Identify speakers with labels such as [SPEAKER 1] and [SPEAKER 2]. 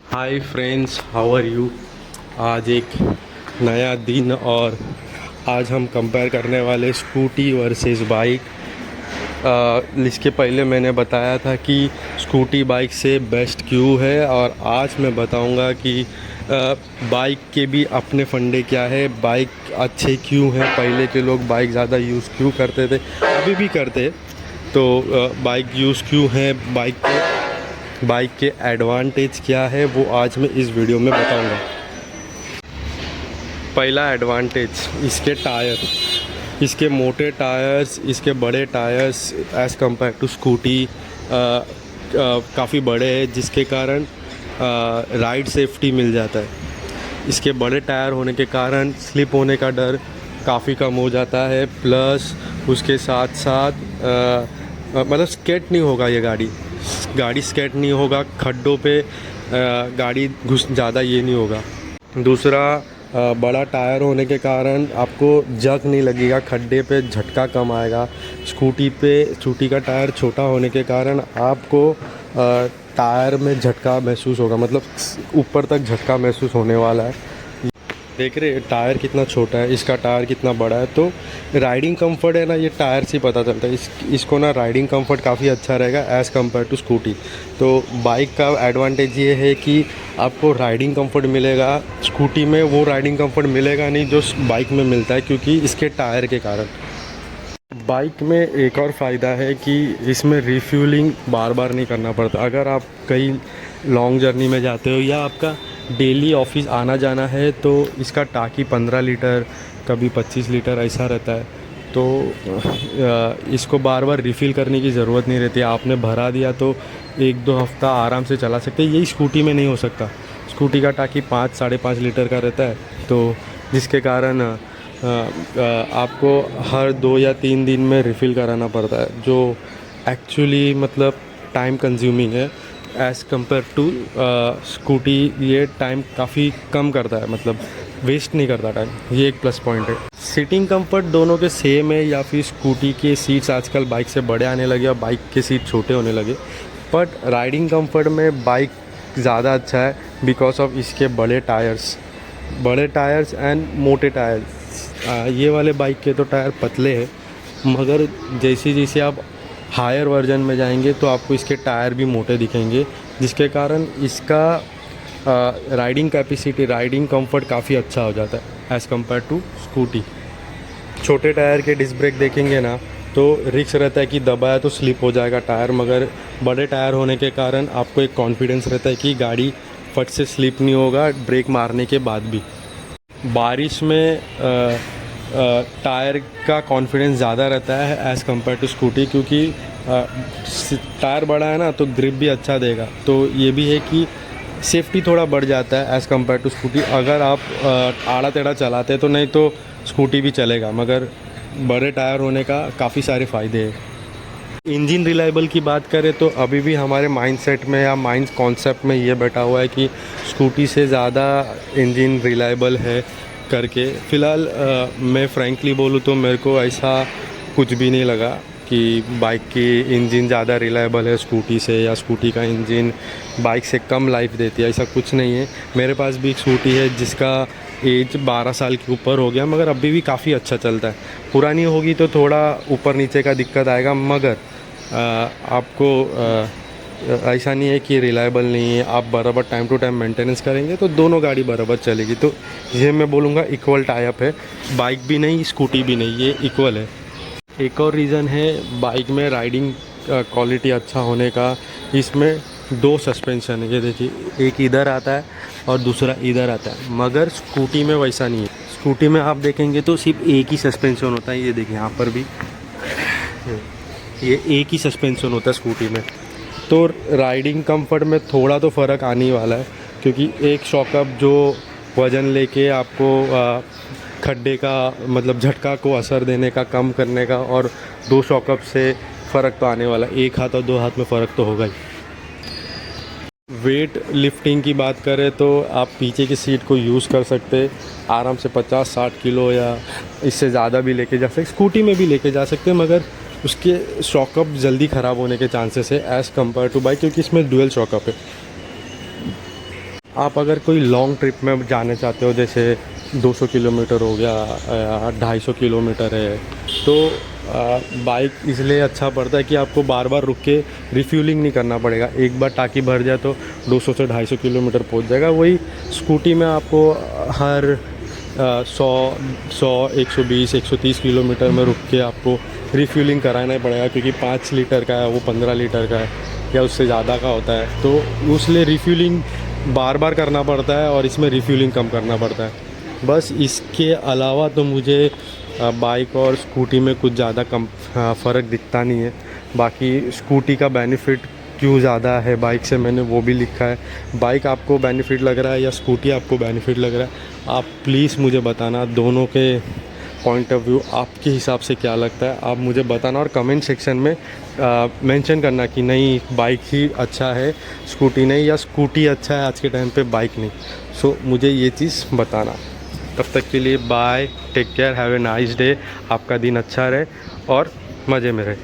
[SPEAKER 1] Hi friends, how are you. आज एक नया दिन और आज हम कंपेयर करने वाले स्कूटी वर्सेस बाइक। इसके पहले मैंने बताया था कि स्कूटी बाइक से बेस्ट क्यों है, और आज मैं बताऊंगा कि बाइक के भी अपने फंडे क्या है, बाइक अच्छे क्यों हैं, पहले के लोग बाइक ज़्यादा यूज़ क्यों करते थे, अभी भी करते। तो बाइक यूज़ क्यों है, बाइक के एडवांटेज क्या है, वो आज मैं इस वीडियो में बताऊंगा। पहला एडवांटेज, इसके टायर। इसके मोटे टायर्स, इसके बड़े tyres as compare to Scooty काफ़ी बड़े हैं, जिसके कारण राइड सेफ्टी मिल जाता है। इसके बड़े टायर होने के कारण स्लिप होने का डर काफ़ी कम हो जाता है। प्लस उसके साथ साथ मतलब स्केट नहीं होगा, ये गाड़ी स्केट नहीं होगा, खड्डों पे गाड़ी घुस ज़्यादा ये नहीं होगा। दूसरा, बड़ा टायर होने के कारण आपको जंग नहीं लगेगा, खड्डे पे झटका कम आएगा। स्कूटी का टायर छोटा होने के कारण आपको टायर में झटका महसूस होगा, मतलब ऊपर तक झटका महसूस होने वाला है। देख रहे टायर कितना छोटा है, इसका टायर कितना बड़ा है। तो राइडिंग कंफर्ट है ना, ये टायर से पता चलता है। इसको ना राइडिंग कंफर्ट काफ़ी अच्छा रहेगा एज़ कम्पेयर टू स्कूटी। तो बाइक का एडवांटेज ये है कि आपको राइडिंग कंफर्ट मिलेगा, स्कूटी में वो राइडिंग कंफर्ट मिलेगा नहीं जो बाइक में मिलता है, क्योंकि इसके टायर के कारण। बाइक में एक और फ़ायदा है कि इसमें रिफ्यूलिंग बार बार नहीं करना पड़ता। अगर आप कहीं लॉन्ग जर्नी में जाते हो या आपका डेली ऑफिस आना जाना है, तो इसका टांकी 15 लीटर, कभी 25 लीटर ऐसा रहता है। तो इसको बार बार रिफ़िल करने की ज़रूरत नहीं रहती। आपने भरा दिया तो 1-2 हफ़्ता आराम से चला सकते हैं। यही स्कूटी में नहीं हो सकता। स्कूटी का टांकी 5-5.5 लीटर का रहता है, तो जिसके कारण आपको हर 2 या 3 दिन में रिफ़िल कराना पड़ता है, जो एक्चुअली मतलब टाइम कंज्यूमिंग है एज़ कम्पेयर टू स्कूटी। ये टाइम काफ़ी कम करता है, मतलब वेस्ट नहीं करता टाइम। ये एक प्लस पॉइंट है। सीटिंग कंफर्ट दोनों के सेम है, या फिर स्कूटी के सीट्स आजकल बाइक से बड़े आने लगे और बाइक के सीट छोटे होने लगे। बट राइडिंग कंफर्ट में बाइक ज़्यादा अच्छा है बिकॉज ऑफ इसके बड़े टायर्स एंड मोटे टायर्स। ये वाले बाइक के तो टायर पतले हैं, मगर जैसे जैसे आप हायर वर्जन में जाएंगे तो आपको इसके टायर भी मोटे दिखेंगे, जिसके कारण इसका राइडिंग कैपेसिटी, राइडिंग कंफर्ट काफ़ी अच्छा हो जाता है एज़ कम्पेयर टू स्कूटी। छोटे टायर के डिस्क ब्रेक देखेंगे ना, तो रिस्क रहता है कि दबाया तो स्लिप हो जाएगा टायर, मगर बड़े टायर होने के कारण आपको एक कॉन्फिडेंस रहता है कि गाड़ी फट से स्लिप नहीं होगा ब्रेक मारने के बाद भी। बारिश में टायर का कॉन्फिडेंस ज़्यादा रहता है एज़ कम्पेयर टू स्कूटी, क्योंकि टायर बड़ा है ना, तो ग्रिप भी अच्छा देगा। तो ये भी है कि सेफ्टी थोड़ा बढ़ जाता है एज़ कम्पेयर टू स्कूटी। अगर आप आड़ा टेढ़ा चलाते तो नहीं तो स्कूटी भी चलेगा, मगर बड़े टायर होने का काफ़ी सारे फ़ायदे हैं। इंजन रिलायबल की बात करें तो अभी भी हमारे माइंडसेट में या माइंड कॉन्सेप्ट में ये बैठा हुआ है कि स्कूटी से ज़्यादा इंजन रिलायबल है करके। फ़िलहाल मैं फ्रैंकली बोलूँ तो मेरे को ऐसा कुछ भी नहीं लगा कि बाइक की इंजन ज़्यादा रिलायबल है स्कूटी से, या स्कूटी का इंजन बाइक से कम लाइफ देती है, ऐसा कुछ नहीं है। मेरे पास भी एक स्कूटी है जिसका एज 12 साल के ऊपर हो गया, मगर अभी भी काफ़ी अच्छा चलता है। पुरानी होगी तो थोड़ा ऊपर नीचे का दिक्कत आएगा, मगर आपको ऐसा नहीं है कि रिलायबल नहीं है। आप बराबर टाइम टू टाइम मेंटेनेंस करेंगे तो दोनों गाड़ी बराबर चलेगी। तो ये मैं बोलूँगा इक्वल टाइप है, बाइक भी नहीं स्कूटी भी नहीं, ये इक्वल है। एक और रीज़न है बाइक में राइडिंग क्वालिटी अच्छा होने का, इसमें 2 सस्पेंशन है। ये देखिए, एक इधर आता है और दूसरा इधर आता है, मगर स्कूटी में वैसा नहीं है। स्कूटी में आप देखेंगे तो सिर्फ एक ही सस्पेंशन होता है। ये देखिए, यहाँ पर भी ये एक ही सस्पेंशन होता है स्कूटी में। तो राइडिंग कंफर्ट में थोड़ा तो फ़र्क आने वाला है, क्योंकि एक शॉकअप जो वज़न लेके आपको खड्डे का मतलब झटका को असर देने का, कम करने का, और 2 शॉकअप से फ़र्क तो आने वाला है। एक हाथ और 2 हाथ में फ़र्क तो होगा ही। वेट लिफ्टिंग की बात करें तो आप पीछे की सीट को यूज़ कर सकते आराम से 50-60 किलो या इससे ज़्यादा भी लेके जा सकते। स्कूटी में भी लेके जा सकते हैं, मगर उसके शॉकअप जल्दी ख़राब होने के चांसेस है एज़ कम्पेयर टू बाइक, क्योंकि इसमें डुअल शॉकअप है। आप अगर कोई लॉन्ग ट्रिप में जाने चाहते हो, जैसे 200 किलोमीटर हो गया या 250 किलोमीटर है, तो बाइक इसलिए अच्छा पड़ता है कि आपको बार बार रुक के रिफ्यूलिंग नहीं करना पड़ेगा। एक बार टाँकी भर जाए तो 200 से 250 किलोमीटर पहुंच जाएगा। वही स्कूटी में आपको हर 120 130 किलोमीटर में रुक के आपको रिफ्यूलिंग कराना ही पड़ेगा, क्योंकि 5 लीटर का है, वो 15 लीटर का है या उससे ज़्यादा का होता है। तो उसलिए रिफ्यूलिंग बार बार करना पड़ता है और इसमें रिफ्यूलिंग कम करना पड़ता है। बस इसके अलावा तो मुझे बाइक और स्कूटी में कुछ ज़्यादा कम फ़र्क दिखता नहीं है। बाकी स्कूटी का बेनिफिट क्यों ज़्यादा है बाइक से, मैंने वो भी लिखा है। बाइक आपको बेनिफिट लग रहा है या स्कूटी आपको बेनिफिट लग रहा है, आप प्लीज़ मुझे बताना। दोनों के पॉइंट ऑफ व्यू आपके हिसाब से क्या लगता है, आप मुझे बताना और कमेंट सेक्शन में मेंशन करना कि नहीं बाइक ही अच्छा है, स्कूटी नहीं, या स्कूटी अच्छा है आज के टाइम पे, बाइक नहीं। सो मुझे ये चीज़ बताना। तब तक के लिए bye, take care, have a nice day. आपका दिन अच्छा रहे और मज़े में रहे।